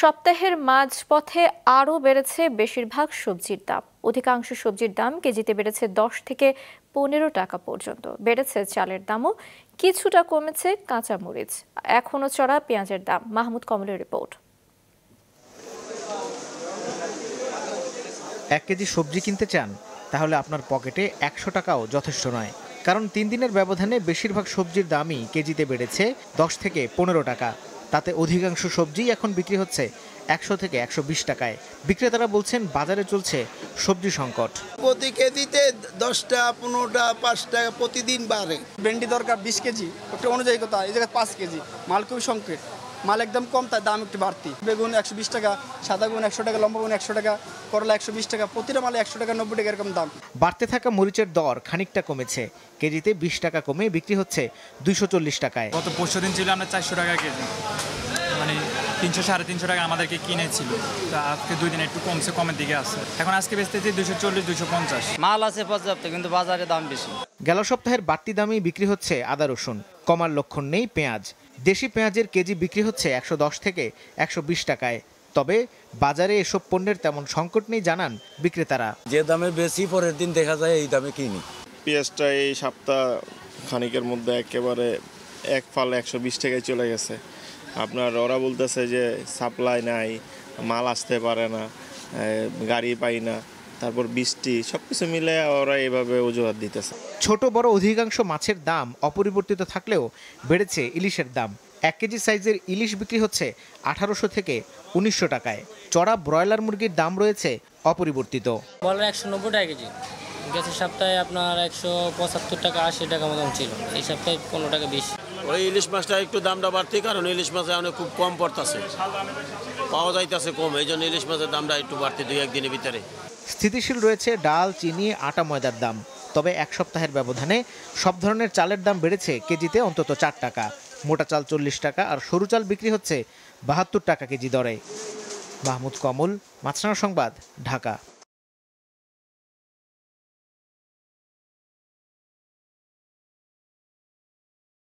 সপ্তাহের মাঝপথে আরও বেড়েছে বেশিরভাগ সবজির দাম। অধিকাংশ সবজির দাম কেজিতে বেড়েছে 10 থেকে 15 টাকা পর্যন্ত। বেড়েছে চালের দামও, কিছুটা কমেছে কাঁচামরিচ, এখনো চড়া পেঁয়াজের দাম। মাহমুদ কমলের রিপোর্ট। 1 কেজি সবজি কিনতে চান, তাহলে আপনার পকেটে 100 টাকাও যথেষ্ট নয়। কারণ 3 দিনের ব্যবধানে বেশিরভাগ সবজির দামই কেজিতে বেড়েছে 10 থেকে 15 টাকা। তাতে অধিকাংশ সবজি এখন বিক্রি হচ্ছে 100 থেকে 120 টাকায়। বিক্রেতারা বলছেন বাজারে চলছে সবজি সংকট। প্রতি কেজিতে 10টা 15টা 5 টাকা প্রতিদিন বাড়ে। ভেন্ডি দরকার 20 কেজি, ওটা অনুযায়ী কথা এই জায়গায় 5 কেজি মাল খুবই সংকট। মাল একদম কম, তার দাম একটু বাড়তি। বেগুন 120 টাকা, সাদা বেগুন 100 টাকা, লম্বা বেগুন 100 টাকা, করলা 120 টাকা, প্রতিটা মালে 100 টাকা 90 টাকা এরকম দাম। বাড়তে থাকা মরিচের দর খানিকটা কমেছে, কেজিতে 20 টাকা কমে বিক্রি হচ্ছে 240 টাকায়। গত 5 দিন ছিল আমরা 400 টাকা কেজি, মানে 300-350 টাকা আমাদেরকে কিনেছিল। তো আজকে 2 দিন একটু কমছে, কমের দিকে আছে। এখন আজকে বেচতেছি 240-250। মাল আছে পর্যাপ্ত, কিন্তু বাজারে দাম বেশি। গেল সপ্তাহের বাড়তি দামেই বিক্রি হচ্ছে আদা রসুন, কমার লক্ষণ নেই পেঁয়াজ। দেশি পেঁয়াজের কেজি বিক্রি হচ্ছে 110 থেকে 120 টাকায়। তবে বাজারে এসব পণ্যের তেমন সংকট নেই জানান বিক্রেতারা। যে দামে বেশি পরের দিন দেখা যায় এই দামে কিনি। পেঁয়াজটা এই সপ্তাহ খানিকের মধ্যে একেবারে এক ফাল 120 টাকায় চলে গেছে। আপনার ওরা বলতেছে যে সাপ্লাই নাই, মাল আসতে পারে না, গাড়ি পাই না, তারপর বৃষ্টি, সবকিছু মিলে ওরা এভাবে অজুহাত দিতেছে। ছোট বড় অধিকাংশ মাছের দাম অপরিবর্তিত থাকলেও বেড়েছে ইলিশের দাম। 1 কেজি সাইজের ইলিশ বিক্রি হচ্ছে 1800 থেকে 1900 টাকায়। চড়া ব্রয়লার মুরগির দাম রয়েছে অপরিবর্তিত। ব্রয়লার 190 টাকা কেজি, গেছে সপ্তাহে আপনার 175 টাকা 80 টাকা মতন ছিল, এই সপ্তাহে 15 টাকা বেশি। ওই ইলিশ মাছটা একটু দামটা বাড়তি, কারণ ইলিশ মাছে অনেক খুব কম পড়তেছে, পাওয়া যাইতেছে কম, এই জন্য ইলিশ মাছের দামটা একটু বাড়তি 2-1 দিনের ভিতরে। স্থিতিশীল রয়েছে ডাল, চিনি, আটা, ময়দার দাম। তবে 1 সপ্তাহের ব্যবধানে সব ধরনের চালের দাম বেড়েছে কেজিতে অন্তত 4 টাকা। মোটা চাল 40 টাকা আর সরু চাল বিক্রি হচ্ছে 72 টাকা কেজি দরে। মাহমুদ কমল, মাছরাঙা সংবাদ, ঢাকা।